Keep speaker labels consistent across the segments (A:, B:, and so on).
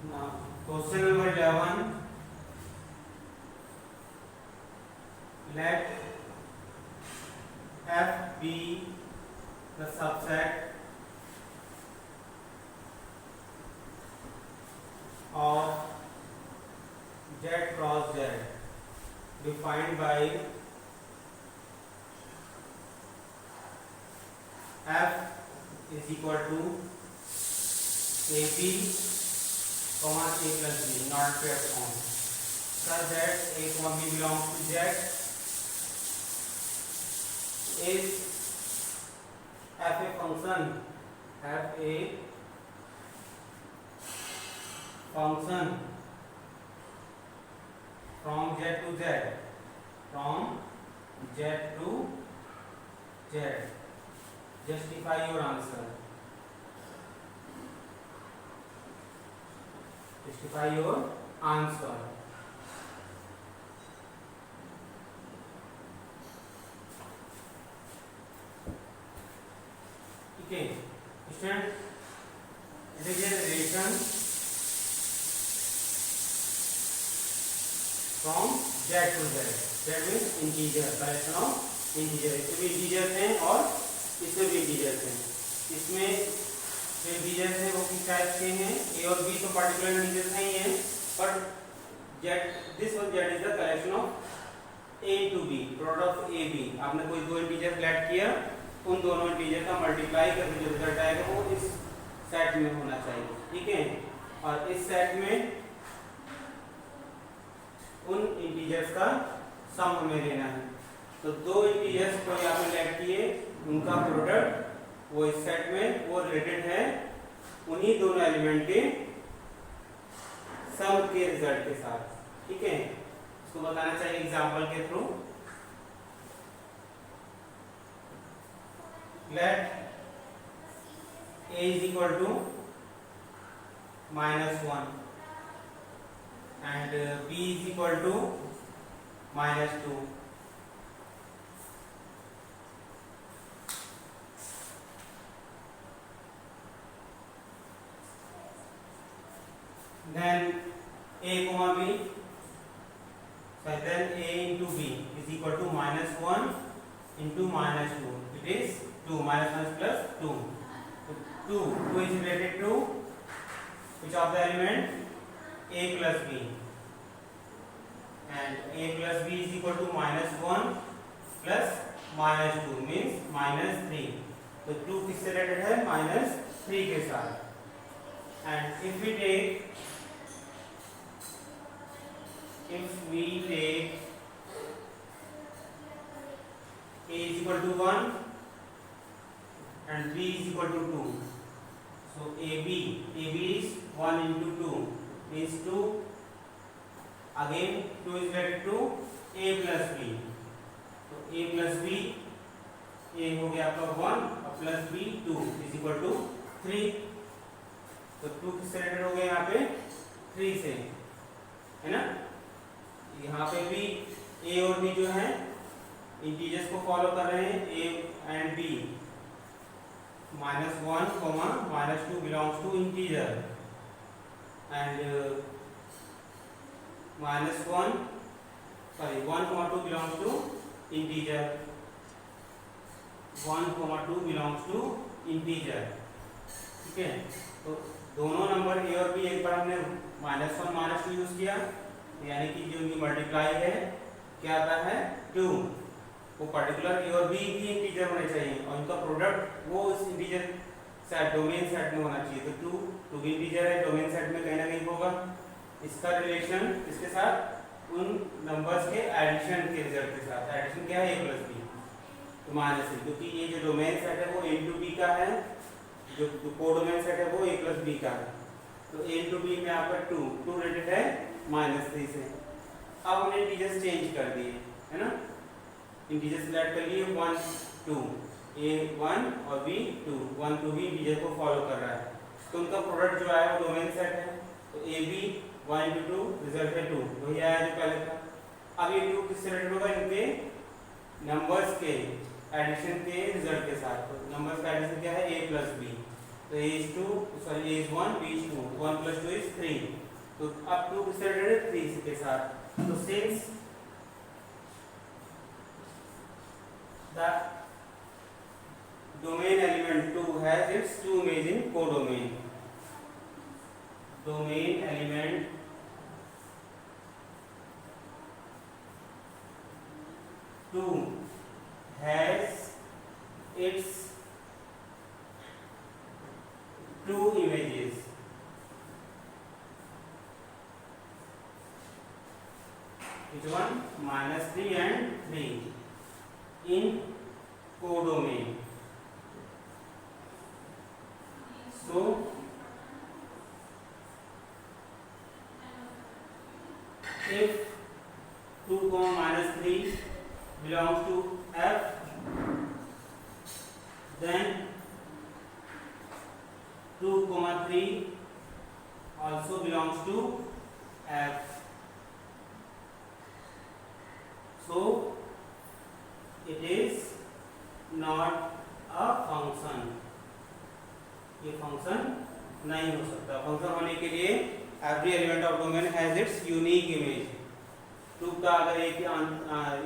A: Now, question number 11. Let F be the subset of Z cross Z defined by F is equal to AB comma A plus B, not paired form, such that A comma B belongs to Z. If f a function from Z to Z, justify your answer. Okay, student, it is a relation from Z to Z. Z means integer, collection of integer. इसमें भी integers हैं और इसमें भी integers हैं. इसमें जो integers हैं वो किस टाइप के हैं? A और B तो पर्टिकुलर इंटीजर्स नहीं हैं, but this one Z is the collection of A to B, product of A B. आपने कोई दो इंटीजर ऐड किया, उन दोनों इंटीजर का मल्टीप्लाई करके जो रिजल्ट आएगा वो इस सेट में होना चाहिए. ठीक है, और इस सेट में उन इंटीजर्स का सम हमें लेना है. तो दो इंटीजर्स को यहाँ पे ऐड किए, उनका प्रोडक्ट वो इस सेट में वो रिलेटेड है उन्हीं दोनों एलिमेंट के सम के रिजल्ट के साथ. ठीक है, इसको बताना चाहिए एग्जांपल के through. Let A is equal to -1 and B is equal to -2. Then A comma B, so then A into B is equal to -1 into -2. It is 2, -1 plus 2. So 2 is related to which of the element? A plus B. And A plus B is equal to -1 plus -2 means -3. तो 2 किससे related है? -3 के साथ. And if we take A is equal to 1 and B is equal to 2. So AB is 1 into 2 means 2. Again 2 is related to A plus B. So A plus B, A हो गया आपका 1 और plus B 2 is equal to 3. तो 2 किससे related हो गया यहाँ पे? 3 से, है ना. यहाँ पे भी A और B जो है इंटीजर्स को फॉलो कर रहे हैं. A and B. -1, -2 belongs to integer and 1, 2 belongs to integer. 1, 2 belongs to integer. ठीक है, तो दोनों नंबर A और B एक बार हमने -1, -2 यूज किया, यानी कि जो इनकी मल्टीप्लाई है क्या आता है? 2. वो पर्टिकुलर A और B भी इंटीजर होने चाहिए और इनका प्रोडक्ट वो इस इंटीजर सेट डोमेन सेट में होना चाहिए. तो 2 भी इंटीजर है, डोमेन सेट में कहीं ना कहीं होगा. इसका रिलेशन इसके साथ उन नंबर्स के एडिशन के रिजल्ट के साथ. एडिशन क्या है? A plus B तो -3, क्योंकि ये जो डोमेन सेट है वो A into B का है, जो कोडोमेन सेट है वो A plus B का है. तो A into B में आपका 2 रिलेटेड है -3 से. अब हमने इंटीजर्स चेंज कर दिए, है ना. इंटीजर सिलेक्ट कर लिए 1, 2, A 1 और B 2. 1, 2 भी इंटीजर को फॉलो कर रहा है, तो उनका प्रोडक्ट जो आया वो डोमेन सेट है. तो A B 1 into 2 रिजल्ट है 2, वही आया जो पहले था. अब ये 2 किससे रिलेटेड होगा? इनके नंबर्स के एडिशन के रिजल्ट के साथ. तो नंबर्स का एडिशन क्या है? A plus B. तो a is 2, sorry a is 1, b is 2, 1 plus 2 is 3. तो अब 2 किससे रिलेटेड है? 3 के साथ. तो since the domain element 2 has its two image in codomain, domain element 2 has its two images. Which one? -3 and 3 in codomain. So if 2, -3 belongs to F, then 2, 3 also belongs to F. So it is not a function. ये function नहीं हो सकता. Function होने के लिए every element of domain has its unique image. 2 का अगर एक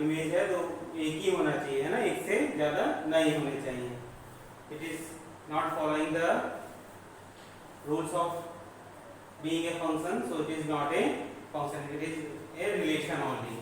A: इमेज है तो एक ही होना चाहिए, है ना, एक से ज्यादा नहीं होने चाहिए. It is not following the rules of being a function, so it is not a function, it is a relation only.